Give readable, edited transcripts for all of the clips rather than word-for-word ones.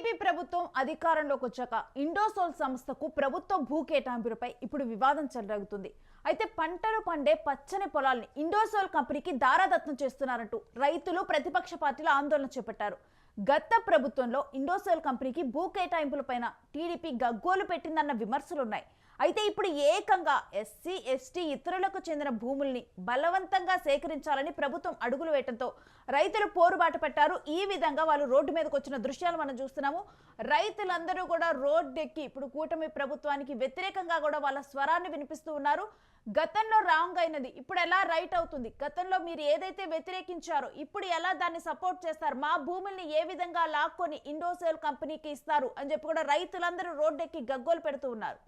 TDP ప్రభుత్వం అధికారంలోకి వచ్చాక ఇండోసోల్ సంస్థకు ప్రభుత్వ భూ కేటాయింపులపై ఇప్పుడు వివాదం చెలరేగుతుంది. అయితే పంటలు పండే పచ్చని పొలాల్ని ఇండోసోల్ కంపెనీకి దారాదత్తం చేస్తున్నారంటూ రైతులు ప్రతిపక్ష పార్టీలు ఆందోళన చేపట్టారు. గత ప్రభుత్వంలో ఇండోసోల్ కంపెనీకి భూ కేటాయింపులపైన టీడీపీ గగ్గోలు పెట్టిందన్న విమర్శలున్నాయి. అయితే ఇప్పుడు ఏకంగా ఎస్సీ, ఎస్టీ, ఇతరులకు చెందిన భూముల్ని బలవంతంగా సేకరించాలని ప్రభుత్వం అడుగులు వేయడంతో రైతులు పోరుబాట పట్టారు. ఈ విధంగా వాళ్ళు రోడ్డు మీదకి వచ్చిన దృశ్యాలు మనం చూస్తున్నాము. రైతులందరూ కూడా రోడ్డెక్కి ఇప్పుడు కూటమి ప్రభుత్వానికి వ్యతిరేకంగా కూడా వాళ్ళ స్వరాన్ని వినిపిస్తూ ఉన్నారు. గతంలో రాంగ్ అయినది ఇప్పుడు ఎలా రైట్ అవుతుంది, గతంలో మీరు ఏదైతే వ్యతిరేకించారో ఇప్పుడు ఎలా దాన్ని సపోర్ట్ చేస్తారు, మా భూముల్ని ఏ విధంగా లాక్కొని ఇండోసోల్ కంపెనీకి ఇస్తారు అని చెప్పి కూడా రైతులందరూ రోడ్డెక్కి గగ్గోలు పెడుతూ ఉన్నారు.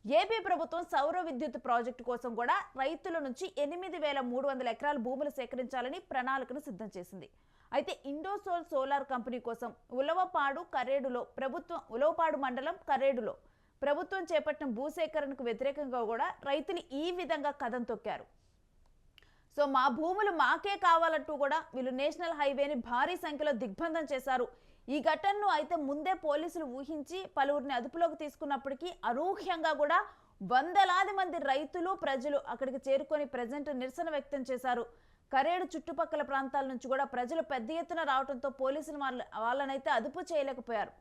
ఏపీ ప్రభుత్వం సౌర విద్యుత్ ప్రాజెక్టు కోసం కూడా రైతుల నుంచి 8,300 ఎకరాల భూములు సేకరించాలని ప్రణాళికను సిద్ధం చేసింది. అయితే ఇండోసోల్ సోలార్ కంపెనీ కోసం ఉలవపాడు మండలం కరేడులో ప్రభుత్వం చేపట్టిన భూసేకరణకు వ్యతిరేకంగా కూడా రైతులు ఈ విధంగా కథం తొక్కారు. సో మా భూములు మాకే కావాలంటూ కూడా వీళ్ళు నేషనల్ హైవేని భారీ సంఖ్యలో దిగ్బంధం చేశారు. ఈ ఘటనను అయితే ముందే పోలీసులు ఊహించి పలువురిని అదుపులోకి తీసుకున్నప్పటికీ అనూహ్యంగా కూడా వందలాది మంది రైతులు ప్రజలు అక్కడికి చేరుకొని ప్రజెంట్ నిరసన వ్యక్తం చేశారు. కరేడు చుట్టుపక్కల ప్రాంతాల నుంచి కూడా ప్రజలు పెద్ద ఎత్తున రావడంతో పోలీసులు వాళ్ళనైతే అదుపు చేయలేకపోయారు.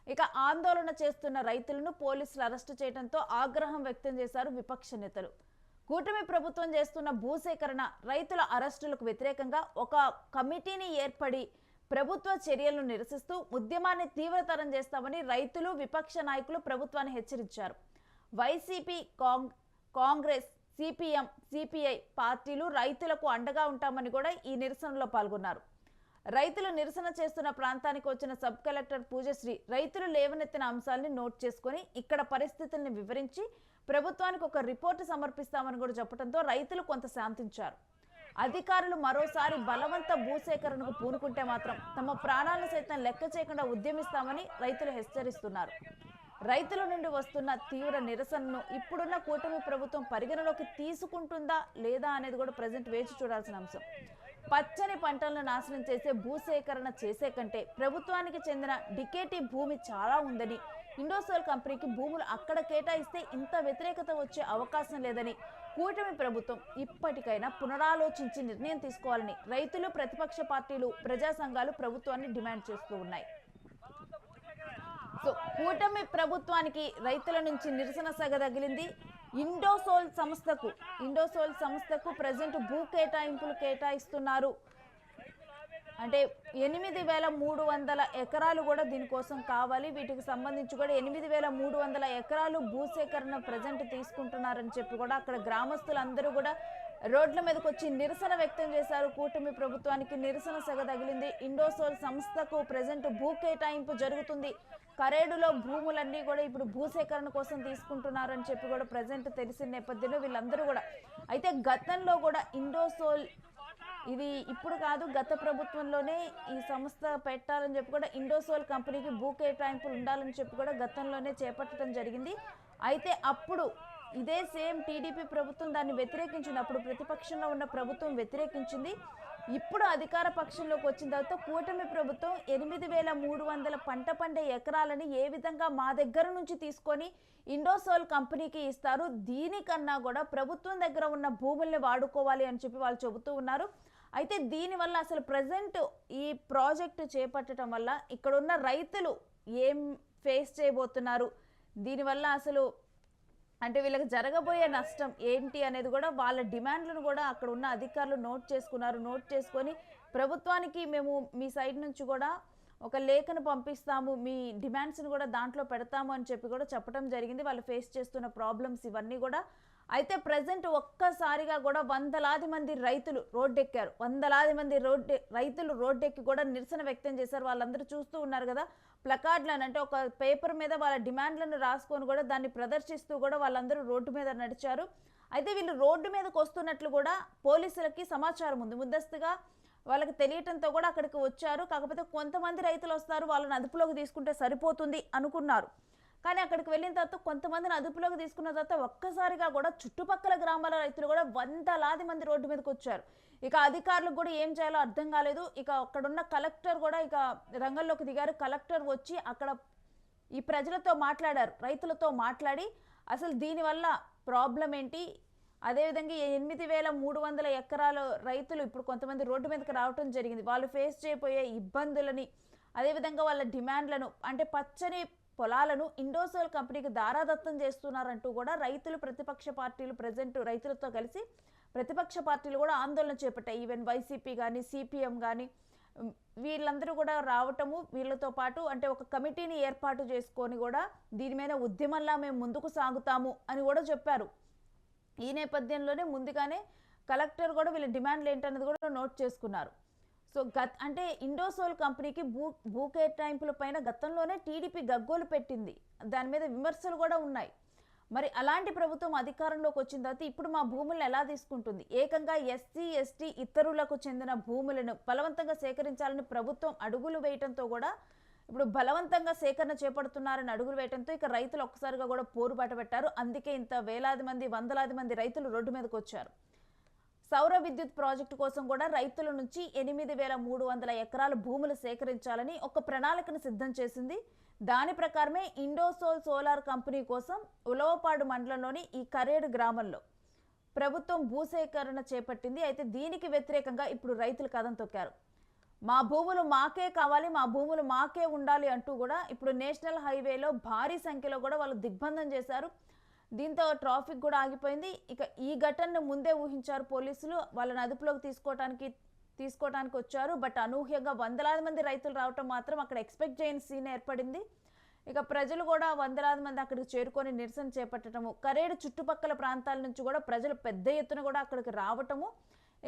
ఇక ఆందోళన చేస్తున్న రైతులను పోలీసులు అరెస్టు చేయడంతో ఆగ్రహం వ్యక్తం చేశారు విపక్ష నేతలు. కూటమి ప్రభుత్వం చేస్తున్న భూసేకరణ, రైతుల అరెస్టులకు వ్యతిరేకంగా ఒక కమిటీని ఏర్పడి ప్రభుత్వ చర్యలను నిరసిస్తూ ఉద్యమాన్ని తీవ్రతరం చేస్తామని రైతులు, విపక్ష నాయకులు ప్రభుత్వాన్ని హెచ్చరించారు. వైసీపీ, కాంగ్రెస్, సిపిఎం, సిపిఐ పార్టీలు రైతులకు అండగా ఉంటామని కూడా ఈ నిరసనలో పాల్గొన్నారు. రైతులు నిరసన చేస్తున్న ప్రాంతానికి వచ్చిన సబ్ కలెక్టర్ పూజశ్రీ రైతులు లేవనెత్తిన అంశాలని నోట్ చేసుకుని ఇక్కడ పరిస్థితుల్ని వివరించి ప్రభుత్వానికి ఒక రిపోర్టు సమర్పిస్తామని కూడా చెప్పడంతో రైతులు కొంత శాంతించారు. అధికారులు మరోసారి బలవంత భూసేకరణకు పూనుకుంటే మాత్రం తమ ప్రాణాలను సైతం లెక్క చేయకుండా ఉద్యమిస్తామని రైతులు హెచ్చరిస్తున్నారు. రైతుల నుండి వస్తున్న తీవ్ర నిరసనను ఇప్పుడున్న కూటమి ప్రభుత్వం పరిగణలోకి తీసుకుంటుందా లేదా అనేది కూడా ప్రజెంట్ వేచి చూడాల్సిన అంశం. పచ్చని పంటలను నాశనం చేసే భూసేకరణ చేసే కంటే ప్రభుత్వానికి చెందిన డికేటీ భూమి చాలా ఉందని, ఇండోసోల్ కంపెనీకి భూములు అక్కడ కేటాయిస్తే ఇంత వ్యతిరేకత వచ్చే అవకాశం లేదని కూటమి ప్రభుత్వం ఇప్పటికైనా పునరాలోచించి నిర్ణయం తీసుకోవాలని రైతులు, ప్రతిపక్ష పార్టీలు, ప్రజా సంఘాలు ప్రభుత్వాన్ని డిమాండ్ చేస్తూ ఉన్నాయి. సో కూటమి ప్రభుత్వానికి రైతుల నుంచి నిరసన సగ తగిలింది. ఇండోసోల్ సంస్థకు ప్రజెంట్ భూ కేటాయిస్తున్నారు. అంటే 8,300 ఎకరాలు కూడా దీనికోసం కావాలి. వీటికి సంబంధించి కూడా 8,300 ఎకరాలు భూసేకరణ ప్రజెంట్ తీసుకుంటున్నారని చెప్పి కూడా అక్కడ గ్రామస్తులందరూ కూడా రోడ్ల మీదకి వచ్చి నిరసన వ్యక్తం చేశారు. కూటమి ప్రభుత్వానికి నిరసన సెగ తగిలింది. ఇండోసోల్ సంస్థకు ప్రజెంట్ భూ కేటాయింపు జరుగుతుంది. కరేడులో భూములన్నీ కూడా ఇప్పుడు భూసేకరణ కోసం తీసుకుంటున్నారని చెప్పి కూడా ప్రజెంట్ తెలిసిన నేపథ్యంలో వీళ్ళందరూ కూడా అయితే గతంలో కూడా ఇండోసోల్ ఇది ఇప్పుడు కాదు, గత ప్రభుత్వంలోనే ఈ సంస్థ పెట్టాలని చెప్పి కూడా ఇండోసోల్ కంపెనీకి భూ కేటాయింపులు ఉండాలని చెప్పి కూడా గతంలోనే చేపట్టడం జరిగింది. అయితే అప్పుడు ఇదే సేమ్ టీడీపీ ప్రభుత్వం దాన్ని వ్యతిరేకించింది. అప్పుడు ప్రతిపక్షంలో ఉన్న ప్రభుత్వం వ్యతిరేకించింది. ఇప్పుడు అధికార పక్షంలోకి వచ్చిన తర్వాత కూటమి ప్రభుత్వం 8,300 పంట పండే ఎకరాలని ఏ విధంగా మా దగ్గర నుంచి తీసుకొని ఇండోసోల్ కంపెనీకి ఇస్తారు, దీనికన్నా కూడా ప్రభుత్వం దగ్గర ఉన్న భూముల్ని వాడుకోవాలి అని చెప్పి వాళ్ళు చెబుతూ ఉన్నారు. అయితే దీనివల్ల అసలు ప్రజెంట్ ఈ ప్రాజెక్టు చేపట్టడం వల్ల ఇక్కడ ఉన్న రైతులు ఏం ఫేస్ చేయబోతున్నారు, దీనివల్ల అసలు అంటే వీళ్ళకి జరగబోయే నష్టం ఏంటి అనేది కూడా వాళ్ళ డిమాండ్లను కూడా అక్కడ ఉన్న అధికారులు నోట్ చేసుకున్నారు. నోట్ చేసుకొని ప్రభుత్వానికి మేము మీ సైడ్ నుంచి కూడా ఒక లేఖను పంపిస్తాము, మీ డిమాండ్స్ని కూడా దాంట్లో పెడతాము అని చెప్పి కూడా చెప్పడం జరిగింది. వాళ్ళు ఫేస్ చేస్తున్న ప్రాబ్లమ్స్ ఇవన్నీ కూడా. అయితే ప్రజెంట్ ఒక్కసారిగా కూడా వందలాది మంది రైతులు రోడ్డెక్కారు. వందలాది మంది రైతులు రోడ్డెక్కి కూడా నిరసన వ్యక్తం చేశారు. వాళ్ళందరూ చూస్తూ ఉన్నారు కదా, ప్లకార్డులను అంటే ఒక పేపర్ మీద వాళ్ళ డిమాండ్లను రాసుకొని కూడా దాన్ని ప్రదర్శిస్తూ కూడా వాళ్ళందరూ రోడ్డు మీద నడిచారు. అయితే వీళ్ళు రోడ్డు మీదకి వస్తున్నట్లు కూడా పోలీసులకి సమాచారం ఉంది. ముందస్తుగా వాళ్ళకి తెలియటంతో కూడా అక్కడికి వచ్చారు. కాకపోతే కొంతమంది రైతులు వస్తారు, వాళ్ళని అదుపులోకి తీసుకుంటే సరిపోతుంది అనుకున్నారు. కానీ అక్కడికి వెళ్ళిన తర్వాత కొంతమందిని అదుపులోకి తీసుకున్న తర్వాత ఒక్కసారిగా కూడా చుట్టుపక్కల గ్రామాల రైతులు కూడా వందలాది మంది రోడ్డు మీదకి వచ్చారు. ఇక అధికారులకు కూడా ఏం చేయాలో అర్థం కాలేదు. ఇక అక్కడున్న కలెక్టర్ కూడా ఇక రంగంలోకి దిగారు. కలెక్టర్ వచ్చి అక్కడ ఈ ప్రజలతో మాట్లాడారు, రైతులతో మాట్లాడి అసలు దీనివల్ల ప్రాబ్లం ఏంటి, అదేవిధంగా 8,300 ఎకరాల రైతులు ఇప్పుడు కొంతమంది రోడ్డు మీదకి రావటం జరిగింది. వాళ్ళు ఫేస్ చేయబోయే ఇబ్బందులని, అదేవిధంగా వాళ్ళ డిమాండ్లను, అంటే పచ్చని పొలాలను ఇండోసోల్ కంపెనీకి దారాదత్తం చేస్తున్నారంటూ కూడా రైతులు, ప్రతిపక్ష పార్టీలు ప్రజెంట్ రైతులతో కలిసి ప్రతిపక్ష పార్టీలు కూడా ఆందోళన చేపట్టాయి. ఈవెన్ వైసీపీ కానీ సిపిఎం కానీ వీళ్ళందరూ కూడా రావటము, వీళ్ళతో పాటు అంటే ఒక కమిటీని ఏర్పాటు చేసుకొని కూడా దీని మీద ఉద్యమంలా మేము ముందుకు సాగుతాము అని కూడా చెప్పారు. ఈ నేపథ్యంలోనే ముందుగానే కలెక్టర్ కూడా వీళ్ళ డిమాండ్లు ఏంటన్నది కూడా నోట్ చేసుకున్నారు. సో అంటే ఇండోసోల్ కంపెనీకి భూ కేటాయింపుల పైన గతంలోనే టీడీపీ గగ్గోలు పెట్టింది. దాని మీద విమర్శలు కూడా ఉన్నాయి. మరి అలాంటి ప్రభుత్వం అధికారంలోకి వచ్చిన తర్వాత ఇప్పుడు మా భూములను ఎలా తీసుకుంటుంది? ఏకంగా ఎస్సీ ఎస్టీ ఇతరులకు చెందిన భూములను బలవంతంగా సేకరించాలని ప్రభుత్వం అడుగులు వేయటంతో కూడా ఇప్పుడు బలవంతంగా సేకరణ చేపడుతున్నారని అడుగులు వేయడంతో ఇక రైతులు ఒక్కసారిగా కూడా పోరుబాట పెట్టారు. అందుకే ఇంత వేలాది మంది, వందలాది మంది రైతులు రోడ్డు మీదకి వచ్చారు. సౌర విద్యుత్ ప్రాజెక్టు కోసం కూడా రైతుల నుంచి 8,300 ఎకరాల భూములు సేకరించాలని ఒక ప్రణాళికను సిద్ధం చేసింది. దాని ప్రకారమే ఇండోసోల్ సోలార్ కంపెనీ కోసం ఉలవపాడు మండలంలోని ఈ కరేడు గ్రామంలో ప్రభుత్వం భూసేకరణ చేపట్టింది. అయితే దీనికి వ్యతిరేకంగా ఇప్పుడు రైతులు కదం తొక్కారు. మా భూములు మాకే కావాలి, మా భూములు మాకే ఉండాలి అంటూ కూడా ఇప్పుడు నేషనల్ హైవేలో భారీ సంఖ్యలో కూడా వాళ్ళు దిగ్బంధం చేశారు. దీంతో ట్రాఫిక్ కూడా ఆగిపోయింది. ఇక ఈ ఘటనను ముందే ఊహించారు పోలీసులు. వాళ్ళని అదుపులోకి తీసుకోవడానికి వచ్చారు. బట్ అనూహ్యంగా వందలాది మంది రైతులు రావటం మాత్రం అక్కడ ఎక్స్పెక్ట్ చేయని సీన్ ఏర్పడింది. ఇక ప్రజలు కూడా వందలాది మంది అక్కడికి చేరుకొని నిరసన చేపట్టడము, కరేడు చుట్టుపక్కల ప్రాంతాల నుంచి కూడా ప్రజలు పెద్ద ఎత్తున కూడా అక్కడికి రావటము.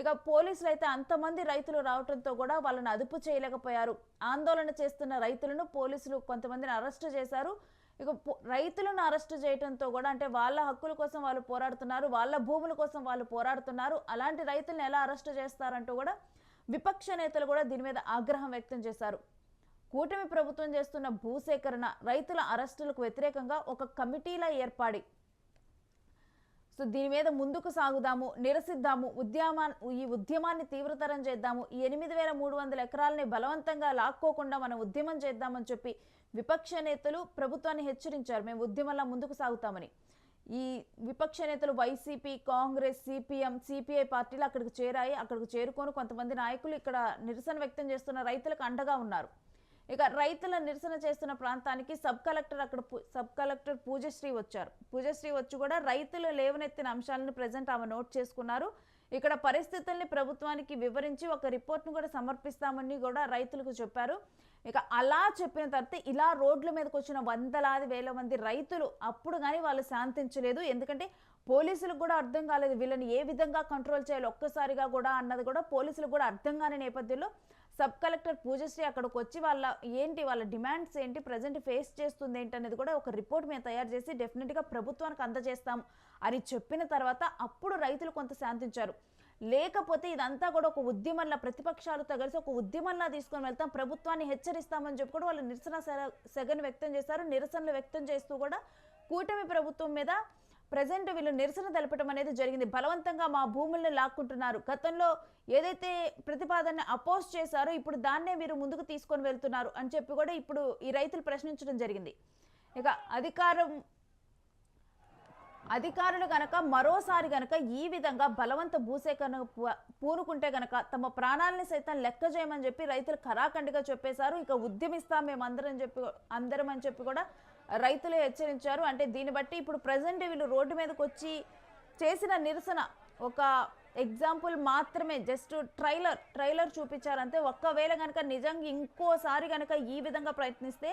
ఇక పోలీసులు అయితే అంతమంది రైతులు రావడంతో కూడా వాళ్ళని అదుపు చేయలేకపోయారు. ఆందోళన చేస్తున్న రైతులను పోలీసులు కొంతమందిని అరెస్టు చేశారు. ఇక రైతులను అరెస్టు చేయడంతో కూడా అంటే వాళ్ళ హక్కుల కోసం వాళ్ళు పోరాడుతున్నారు, వాళ్ళ భూముల కోసం వాళ్ళు పోరాడుతున్నారు, అలాంటి రైతులను ఎలా అరెస్టు చేస్తారంటూ కూడా విపక్ష నేతలు కూడా దీని మీద ఆగ్రహం వ్యక్తం చేశారు. కూటమి ప్రభుత్వం చేస్తున్న భూసేకరణ, రైతుల అరెస్టులకు వ్యతిరేకంగా ఒక కమిటీలా ఏర్పడి సో దీని మీద ముందుకు సాగుదాము, నిరసిద్దాము, ఈ ఉద్యమాన్ని తీవ్రతరం చేద్దాము, ఈ 8,300 ఎకరాలని బలవంతంగా లాక్కోకుండా మనం ఉద్యమం చేద్దామని చెప్పి విపక్ష నేతలు ప్రభుత్వాన్ని హెచ్చరించారు. మేము ఉద్యమంలో ముందుకు సాగుతామని. ఈ విపక్ష నేతలు వైసీపీ, కాంగ్రెస్, సిపిఎం, సిపిఐ పార్టీలు అక్కడికి చేరాయి. అక్కడికి చేరుకొని కొంతమంది నాయకులు ఇక్కడ నిరసన వ్యక్తం చేస్తున్న రైతులకు అండగా ఉన్నారు. ఇక రైతుల నిరసన చేస్తున్న ప్రాంతానికి సబ్ కలెక్టర్ పూజశ్రీ వచ్చారు. పూజశ్రీ వచ్చి కూడా రైతులు లేవనెత్తిన అంశాలను ప్రజెంట్ ఆమె నోట్ చేసుకున్నారు. ఇక్కడ పరిస్థితుల్ని ప్రభుత్వానికి వివరించి ఒక రిపోర్ట్ను కూడా సమర్పిస్తామని కూడా రైతులకు చెప్పారు. ఇక అలా చెప్పిన తర్వాత ఇలా రోడ్ల మీదకి వచ్చిన వందలాది వేల మంది రైతులు అప్పుడు కానీ వాళ్ళు శాంతించలేదు. ఎందుకంటే పోలీసులకు కూడా అర్థం కాలేదు వీళ్ళని ఏ విధంగా కంట్రోల్ చేయాలి ఒక్కసారిగా కూడా అన్నది కూడా పోలీసులకు కూడా అర్థం కాని నేపథ్యంలో సబ్ కలెక్టర్ పూజశ్రీ అక్కడికి వచ్చి వాళ్ళ డిమాండ్స్ ఏంటి, ప్రజెంట్ ఫేస్ చేస్తుంది ఏంటి అనేది కూడా ఒక రిపోర్ట్ మేము తయారు చేసి డెఫినెట్గా ప్రభుత్వానికి అందజేస్తాం అని చెప్పిన తర్వాత అప్పుడు రైతులు కొంత శాంతించారు. లేకపోతే ఇదంతా కూడా ఒక ఉద్యమంలా, ప్రతిపక్షాలతో కలిసి ఒక ఉద్యమంలా తీసుకొని వెళ్తాం, ప్రభుత్వాన్ని హెచ్చరిస్తామని చెప్పి కూడా వాళ్ళు నిరసన సెగను వ్యక్తం చేశారు. నిరసనలు వ్యక్తం చేస్తూ కూడా కూటమి ప్రభుత్వం మీద ప్రజెంట్ వీళ్ళు నిరసన తెలపడం అనేది జరిగింది. బలవంతంగా మా భూముల్ని లాక్కుంటున్నారు, గతంలో ఏదైతే ప్రతిపాదన అపోజ్ చేశారో ఇప్పుడు దాన్నే మీరు ముందుకు తీసుకొని వెళ్తున్నారు అని చెప్పి కూడా ఇప్పుడు ఈ రైతులు ప్రశ్నించడం జరిగింది. ఇక అధికారులు గనక మరోసారి గనక ఈ విధంగా బలవంత భూసేకరణ పూనుకుంటే గనక తమ ప్రాణాలని సైతం లెక్క చేయమని చెప్పి రైతులు ఖరాఖండిగా చెప్పేశారు. ఇక ఉద్యమిస్తాం మేము అందరం అని చెప్పి కూడా రైతులు హెచ్చరించారు. అంటే దీన్ని బట్టి ఇప్పుడు ప్రజెంట్ వీళ్ళు రోడ్డు మీదకి వచ్చి చేసిన నిరసన ఒక ఎగ్జాంపుల్ మాత్రమే, జస్ట్ ట్రైలర్ చూపించారంతే. ఒక్కవేళ కనుక నిజంగా ఇంకోసారి కనుక ఈ విధంగా ప్రయత్నిస్తే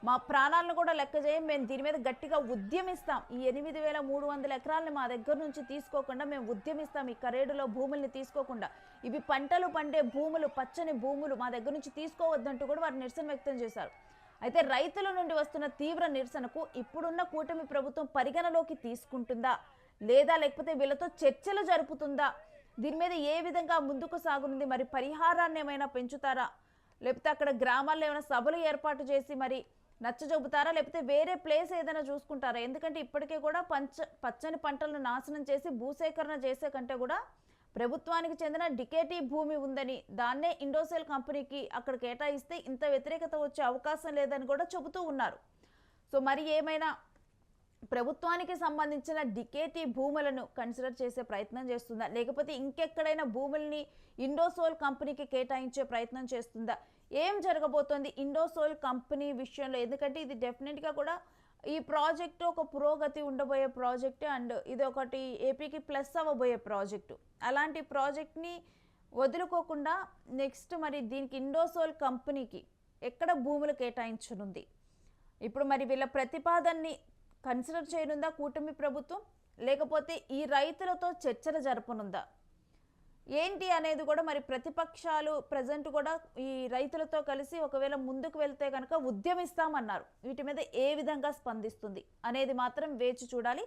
మా ప్రాణాలను కూడా లెక్క చేయం, మేము దీని మీద గట్టిగా ఉద్యమిస్తాం, ఈ 8,300 ఎకరాలని మా దగ్గర నుంచి తీసుకోకుండా మేము ఉద్యమిస్తాం, ఈ కరేడులో భూముల్ని తీసుకోకుండా, ఇవి పంటలు పండే భూములు, పచ్చని భూములు మా దగ్గర నుంచి తీసుకోవద్దంటూ కూడా వారు నిరసన వ్యక్తం చేశారు. అయితే రైతుల నుండి వస్తున్న తీవ్ర నిరసనకు ఇప్పుడున్న కూటమి ప్రభుత్వం పరిగణలోకి తీసుకుంటుందా లేదా లేకపోతే వీళ్ళతో చర్చలు జరుపుతుందా, దీని మీద ఏ విధంగా ముందుకు సాగుతుంది, మరి పరిహారాన్ని ఏమైనా పెంచుతారా, లేకపోతే అక్కడ గ్రామాల్లో ఏమైనా సభలు ఏర్పాటు చేసి మరి నచ్చజెబుతారా, లేకపోతే వేరే ప్లేస్ ఏదైనా చూసుకుంటారా? ఎందుకంటే ఇప్పటికే కూడా పచ్చని పంటలను నాశనం చేసి భూసేకరణ చేసే కంటే కూడా ప్రభుత్వానికి చెందిన డికేటీ భూమి ఉందని, దాన్నే ఇండోసెల్ కంపెనీకి అక్కడ కేటాయిస్తే ఇంత వ్యతిరేకత వచ్చే అవకాశం లేదని కూడా చెబుతూ ఉన్నారు. సో మరి ఏమైనా ప్రభుత్వానికి సంబంధించిన డికేటీ భూములను కన్సిడర్ చేసే ప్రయత్నం చేస్తుందా, లేకపోతే ఇంకెక్కడైనా భూముల్ని ఇండోసోల్ కంపెనీకి కేటాయించే ప్రయత్నం చేస్తుందా? ఏం జరగబోతోంది ఇండోసోల్ కంపెనీ విషయంలో? ఎందుకంటే ఇది డెఫినెట్గా కూడా ఈ ప్రాజెక్టు ఒక పురోగతి ఉండబోయే ప్రాజెక్టు, అండ్ ఇది ఒకటి ఏపీకి ప్లస్ అవ్వబోయే ప్రాజెక్టు. అలాంటి ప్రాజెక్ట్ని వదులుకోకుండా నెక్స్ట్ మరి దీనికి ఇండోసోల్ కంపెనీకి ఎక్కడ భూములు కేటాయించనుంది? ఇప్పుడు మరి వీళ్ళ ప్రతిపాదనని కన్సిడర్ చేయనుందా కూటమి ప్రభుత్వం, లేకపోతే ఈ రైతులతో చర్చలు జరపనుందా ఏంటి అనేది కూడా మరి ప్రతిపక్షాలు ప్రజెంట్ కూడా ఈ రైతులతో కలిసి ఒకవేళ ముందుకు వెళ్తే కనుక ఉద్యమిస్తామన్నారు. వీటి మీద ఏ విధంగా స్పందిస్తుంది అనేది మాత్రం వేచి చూడాలి.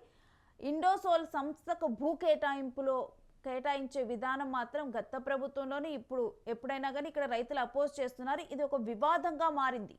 ఇండోసోల్ సంస్థకు భూ కేటాయించే విధానం మాత్రం గత ప్రభుత్వంలోనే ఇప్పుడు ఎప్పుడైనా కానీ ఇక్కడ రైతులు అపోజ్ చేస్తున్నారు. ఇది ఒక వివాదంగా మారింది.